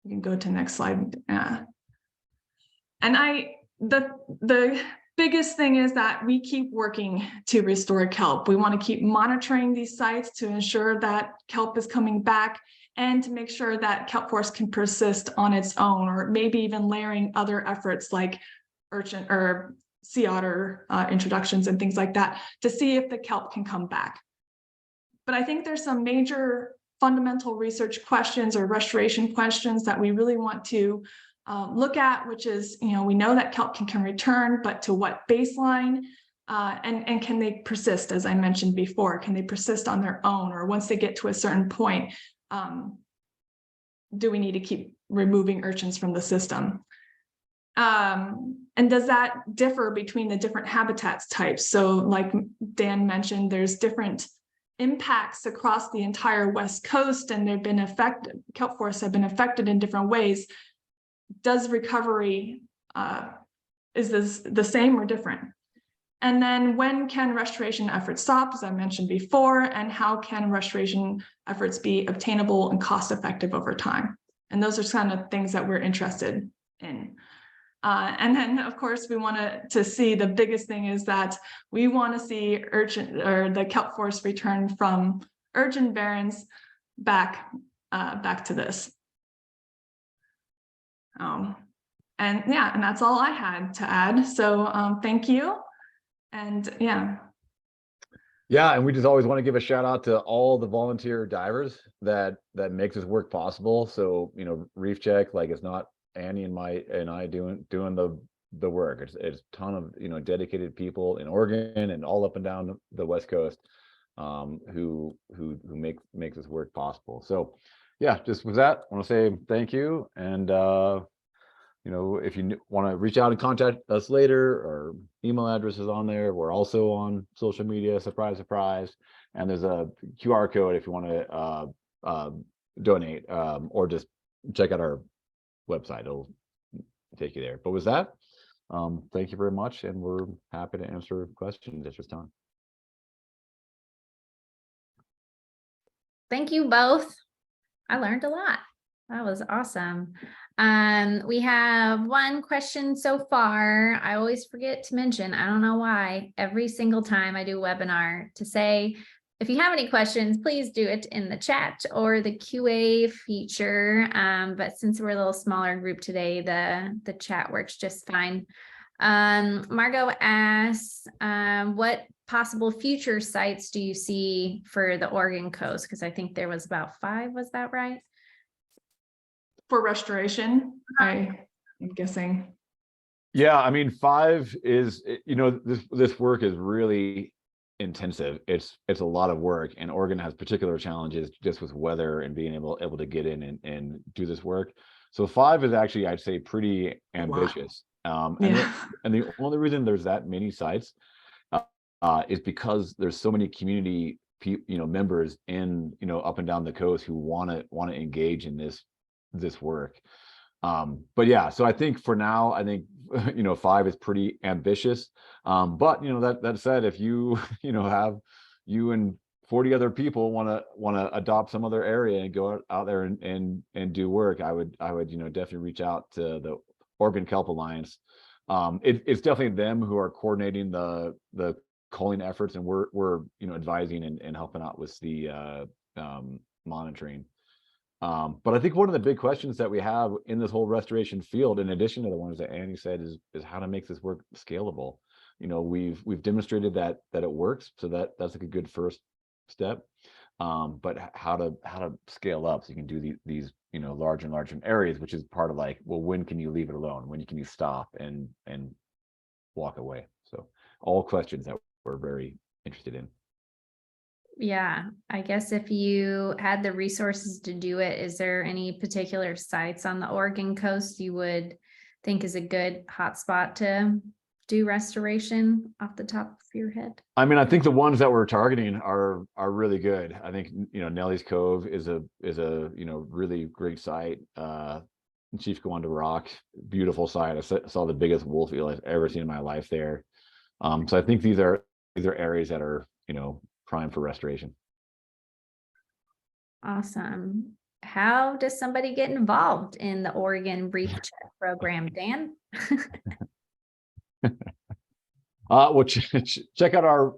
Speaker 3: you can go to the next slide. And the biggest thing is that we keep working to restore kelp. We want to keep monitoring these sites to ensure that kelp is coming back, and to make sure that kelp forest can persist on its own, or maybe even layering other efforts like urchin or sea otter introductions and things like that, to see if the kelp can come back. But I think there's some major fundamental research questions or restoration questions that we really want to look at, which is, we know that kelp can return, but to what baseline? And can they persist, as I mentioned before? Can they persist on their own, or once they get to a certain point, do we need to keep removing urchins from the system? And does that differ between the different habitats types? So like Dan mentioned, there's different impacts across the entire West Coast, and they've been affected, kelp forests have been affected in different ways. Does recovery, is this the same or different? And then when can restoration efforts stop, as I mentioned before, and how can restoration efforts be obtainable and cost-effective over time? And those are kind of things that we're interested in. And then, of course, we want to see, the biggest thing is that we want to see the kelp forest return from urchin barrens back back to this. And yeah, and that's all I had to add. So thank you. And yeah.
Speaker 2: Yeah, and we just always want to give a shout out to all the volunteer divers that makes this work possible. So, you know, Reef Check, like, it's not Annie and I doing the work. It's a ton of, you know, dedicated people in Oregon and all up and down the West Coast, who make this work possible. So yeah, just with that, I want to say thank you. And you know, if you want to reach out and contact us later, our email address is on there. We're also on social media, surprise, surprise. And there's a QR code if you want to donate, or just check out our website. It'll take you there. But with that, thank you very much. And we're happy to answer questions at this time.
Speaker 1: Thank you both. I learned a lot. That was awesome. We have one question so far. I always forget to mention, I don't know why, every single time I do a webinar, to say, if you have any questions, please do it in the chat or the QA feature. But since we're a little smaller group today, the chat works just fine. Margot asks, what possible future sites do you see for the Oregon coast? Because I think there was about 5, was that right?
Speaker 3: For restoration, I'm guessing.
Speaker 2: Yeah, I mean, 5 is, you know, this work is really intensive. It's a lot of work, and Oregon has particular challenges just with weather and being able to get in and do this work. So 5 is actually, I'd say, pretty ambitious.
Speaker 3: Yeah.
Speaker 2: And the only reason there's that many sites is because there's so many community members in, you know, up and down the coast who want to engage in this work. But yeah, so I think for now, I think, you know, 5 is pretty ambitious. But you know, that said, if you have you and 40 other people want to adopt some other area and go out there and do work, I would you know, definitely reach out to the Oregon Kelp Alliance. It's definitely them who are coordinating the culling efforts, and we're you know, advising and helping out with the monitoring. But I think one of the big questions that we have in this whole restoration field, in addition to the ones that Annie said, is how to make this work scalable. You know, we've demonstrated that it works, so that's like a good first step. But how to scale up so you can do these you know, larger and larger areas, which is part of, like, well, when can you leave it alone? When can you stop and walk away? So all questions that we're very interested in.
Speaker 1: Yeah, I guess if you had the resources to do it, is there any particular sites on the Oregon coast you would think is a good hotspot to do restoration off the top of your head?
Speaker 2: I mean, I think the ones that we're targeting are really good. I think, you know, Nellie's Cove is a you know, really great site. Chief Gowanda Rock, beautiful site. I saw the biggest wolf eel I've ever seen in my life there. So I think these are areas that are, you know, prime for restoration.
Speaker 1: Awesome. How does somebody get involved in the Oregon Reef Check program, Dan?
Speaker 2: Well, check out our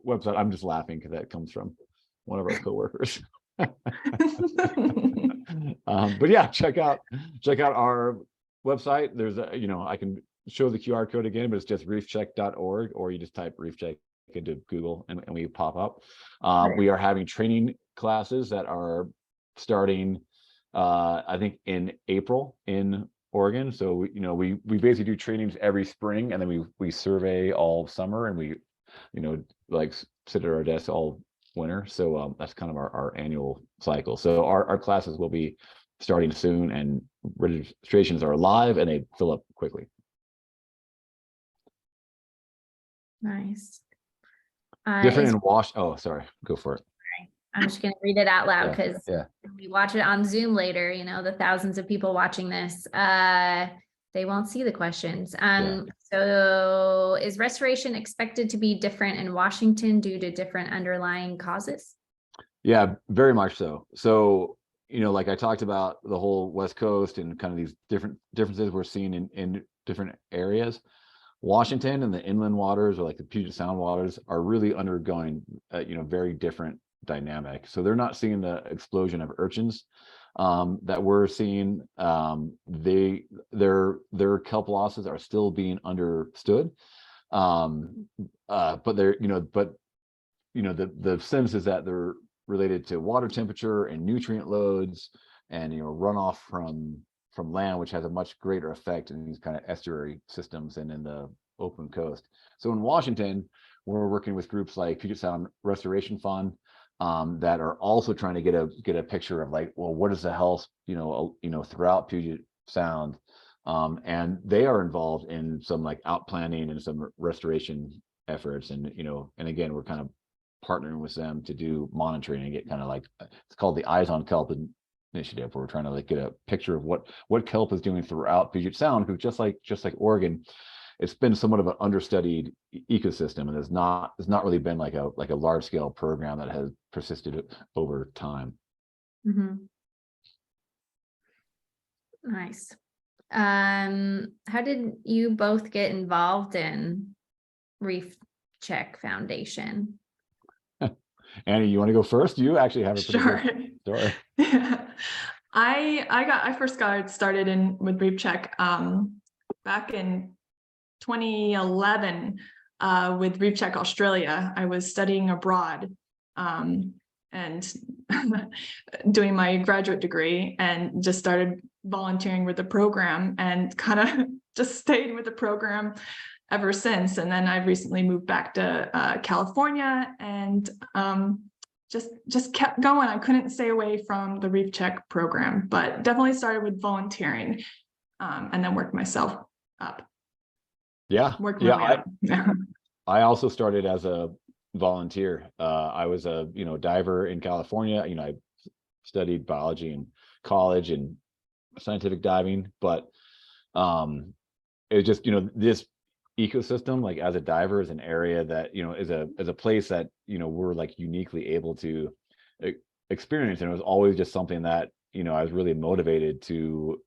Speaker 2: website. I'm just laughing because that comes from one of our coworkers. But yeah, check out our website. There's a, you know, I can show the QR code again, but it's just reefcheck.org, or you just type Reef Check into Google and we pop up. We are having training classes that are starting, I think, in April in Oregon. So you know, we basically do trainings every spring, and then we survey all summer, and we, you know, like sit at our desk all winter. So that's kind of our annual cycle. So our classes will be starting soon, and registrations are live and they fill up quickly.
Speaker 1: Nice.
Speaker 2: Different in oh, sorry, go for it.
Speaker 1: I'm just going to read it out loud because
Speaker 2: yeah.
Speaker 1: we watch it on Zoom later, you know, the thousands of people watching this, they won't see the questions. So is restoration expected to be different in Washington due to different underlying causes?
Speaker 2: Yeah, very much so. So, you know, like I talked about the whole West Coast and kind of these differences we're seeing in different areas. Washington and the inland waters, or like the Puget Sound waters, are really undergoing, you know, very different dynamic. So they're not seeing the explosion of urchins that we're seeing. Their kelp losses are still being understood. But they're, the sense is that they're related to water temperature and nutrient loads and, runoff from land, which has a much greater effect in these kind of estuary systems and in the open coast. So in Washington, we're working with groups like Puget Sound Restoration Fund that are also trying to get a picture of like, well, what is the health, throughout Puget Sound, and they are involved in some like outplanting and some restoration efforts, and and again, we're kind of partnering with them to do monitoring and get kind of like, it's called the Eyes on Kelp initiative, where we're trying to like get a picture of what kelp is doing throughout Puget Sound, because just like Oregon, it's been somewhat of an understudied ecosystem, and there's not really been like a large scale program that has persisted over time.
Speaker 1: Nice. How did you both get involved in Reef Check Foundation?
Speaker 2: Annie, you want to go first? You actually have a pretty
Speaker 3: Sure.
Speaker 2: good story.
Speaker 3: Yeah. I first got started with Reef Check back in 2011 with Reef Check Australia. I was studying abroad and doing my graduate degree, and just started volunteering with the program, and kind of just stayed with the program ever since. And then I've recently moved back to California, and just kept going. I couldn't stay away from the Reef Check program, but definitely started with volunteering, and then worked myself up.
Speaker 2: Yeah.
Speaker 3: Worked
Speaker 2: Yeah.
Speaker 3: my way up.
Speaker 2: I also started as a volunteer. I was a diver in California. I studied biology in college and scientific diving, but it was just this ecosystem, like as a diver, is an area that is a place that we're like uniquely able to experience, and it was always just something that I was really motivated to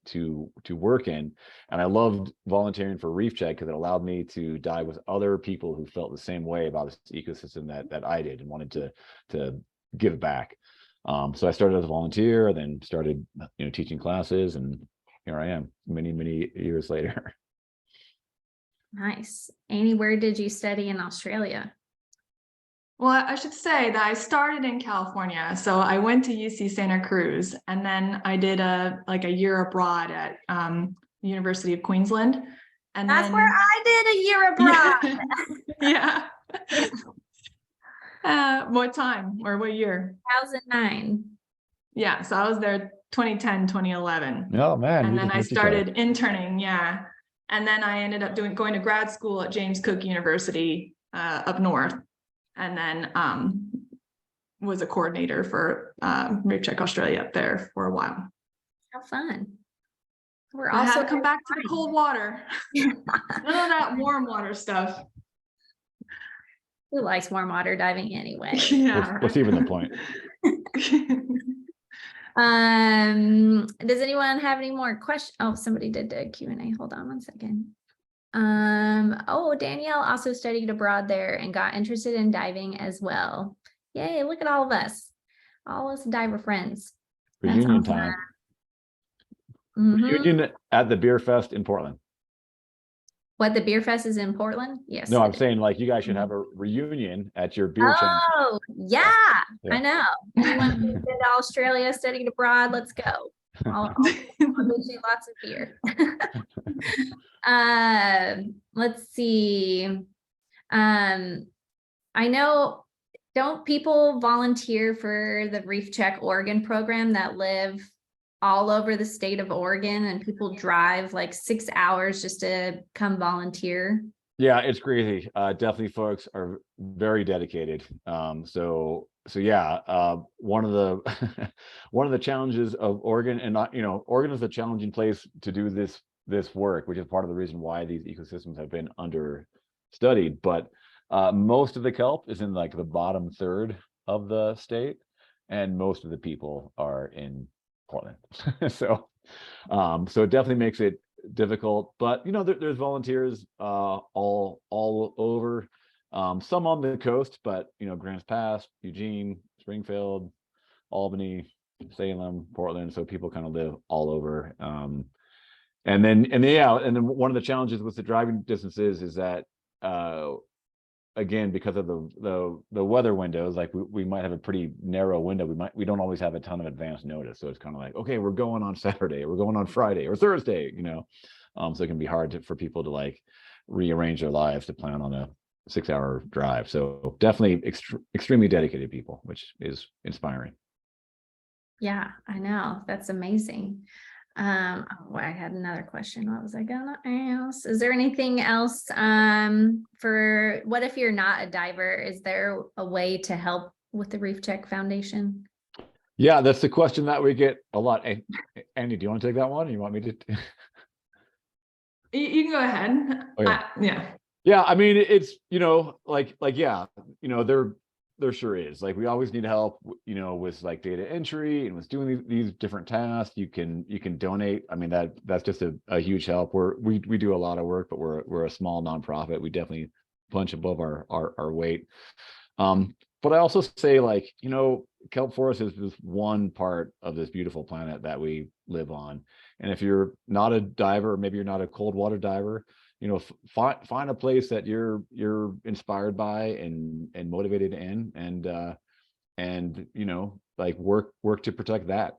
Speaker 2: work in. And I loved volunteering for Reef Check because it allowed me to dive with other people who felt the same way about this ecosystem that I did, and wanted to give back. So I started as a volunteer, then started teaching classes, and here I am many years later.
Speaker 1: Nice. Annie, where did you study in Australia?
Speaker 3: Well, I should say that I started in California. So I went to UC Santa Cruz, and then I did a year abroad at University of Queensland. And
Speaker 1: that's
Speaker 3: then,
Speaker 1: where I did a year abroad.
Speaker 3: Yeah. What time or what year?
Speaker 1: 2009.
Speaker 3: Yeah, so I was there 2010, 2011.
Speaker 2: Oh man.
Speaker 3: And then I started interning, yeah. And then I ended up going to grad school at James Cook University up north. And then was a coordinator for Reef Check Australia up there for a while.
Speaker 1: How fun. We're
Speaker 3: I
Speaker 1: also
Speaker 3: had to come back to the cold water. None of that warm water stuff.
Speaker 1: Who likes warm water diving anyway?
Speaker 3: Yeah.
Speaker 2: What's even the point?
Speaker 1: Does anyone have any more questions? Oh, somebody did a Q&A. Hold on one second. Oh, Danielle also studied abroad there and got interested in diving as well. Yay, look at all of us diver friends.
Speaker 2: Reunion time. Reunion at the Beer Fest in Portland.
Speaker 1: What, the Beer Fest is in Portland? Yes.
Speaker 2: No, I'm saying like you guys should have a reunion at your beer chain.
Speaker 1: Oh, yeah, I know. Anyone who's been to Australia studied abroad, let's go. I'll get you lots of beer. Let's see. I know, don't people volunteer for the Reef Check Oregon program that live all over the state of Oregon, and people drive like 6 hours just to come volunteer?
Speaker 2: Yeah, it's crazy. Definitely folks are very dedicated. So yeah, one of the one of the challenges of Oregon, and not, Oregon is a challenging place to do this work, which is part of the reason why these ecosystems have been understudied. But most of the kelp is in like the bottom third of the state, and most of the people are in Portland. So it definitely makes it difficult, but there's volunteers all over, some on the coast, but Grants Pass, Eugene, Springfield, Albany, Salem, Portland. So people kind of live all over. And then one of the challenges with the driving distances is that again, because of the weather windows, like we might have a pretty narrow window. We don't always have a ton of advance notice. So it's kind of like, okay, we're going on Saturday, we're going on Friday or Thursday, you know. So it can be hard for people to like rearrange their lives to plan on a 6-hour drive. So definitely extremely dedicated people, which is inspiring.
Speaker 1: Yeah, I know. That's amazing. I had another question. What was I gonna ask? Is there anything else for what if you're not a diver? Is there a way to help with the Reef Check Foundation?
Speaker 2: Yeah, that's the question that we get a lot. Andy, do you want to take that one? Or you want me to?
Speaker 3: You can go ahead.
Speaker 2: Okay.
Speaker 3: Yeah.
Speaker 2: I mean, it's, you know, yeah, you know, there sure is. Like, we always need help, you know, with like data entry and with doing these different tasks. You can donate. I mean, that's just a huge help. We do a lot of work, but we're a small nonprofit. We definitely punch above our weight. But I also say, like, you know, kelp forest is just one part of this beautiful planet that we live on. And if you're not a diver, or maybe you're not a cold water diver, you know, find a place that you're inspired by and motivated in, and you know, like work to protect that.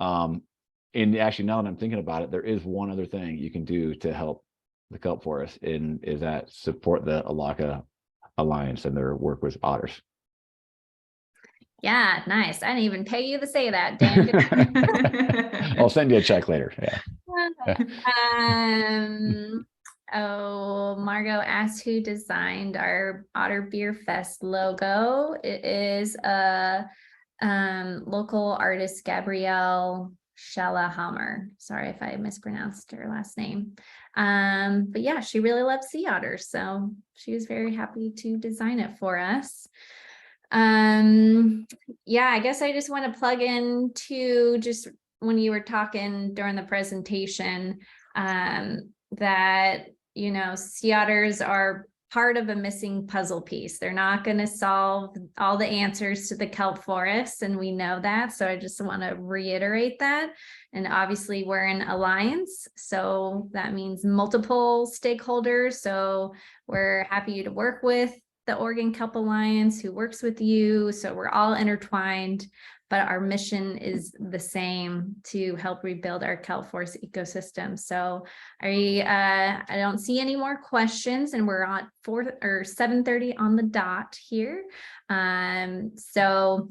Speaker 2: And actually, now that I'm thinking about it, there is one other thing you can do to help the kelp forest, is that support the Elakha Alliance and their work with otters.
Speaker 1: Yeah, nice. I didn't even pay you to say that, Dan.
Speaker 2: I'll send you a check later. Yeah.
Speaker 1: Oh, Margot asked who designed our Otter Beer Fest logo. It is a local artist, Gabrielle Schalahammer. Sorry if I mispronounced her last name. But yeah, she really loves sea otters, so she was very happy to design it for us. Yeah, I guess I just want to plug in to just when you were talking during the presentation, that, you know, sea otters are part of a missing puzzle piece. They're not going to solve all the answers to the kelp forest, and we know that. So I just want to reiterate that. And obviously we're an alliance, so that means multiple stakeholders. So we're happy to work with the Oregon Kelp Alliance, who works with you. So we're all intertwined, but our mission is the same, to help rebuild our kelp forest ecosystem. So I don't see any more questions, and we're on 7:30 on the dot here. So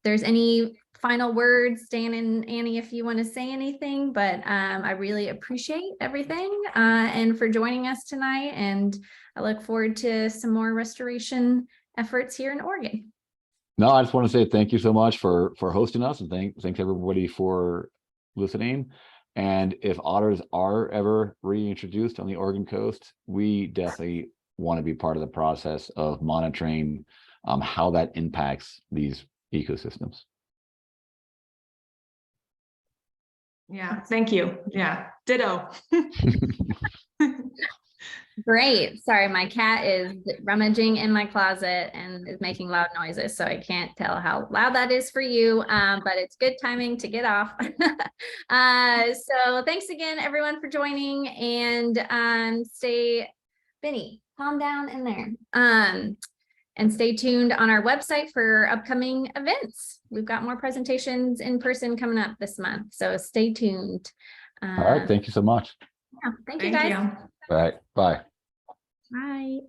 Speaker 1: there's any final words, Dan and Annie, if you want to say anything, but I really appreciate everything and for joining us tonight. And I look forward to some more restoration efforts here in Oregon.
Speaker 2: No, I just want to say thank you so much for hosting us, and thanks everybody for listening. And if otters are ever reintroduced on the Oregon coast, we definitely want to be part of the process of monitoring how that impacts these ecosystems.
Speaker 3: Yeah, thank you. Yeah, ditto.
Speaker 1: Great. Sorry, my cat is rummaging in my closet and is making loud noises, so I can't tell how loud that is for you, but it's good timing to get off. So thanks again, everyone, for joining, and Benny, calm down in there. And stay tuned on our website for upcoming events. We've got more presentations in person coming up this month, so stay tuned.
Speaker 2: All right, thank you so much.
Speaker 1: Yeah, thank you, guys.
Speaker 2: All right, bye.
Speaker 1: Bye.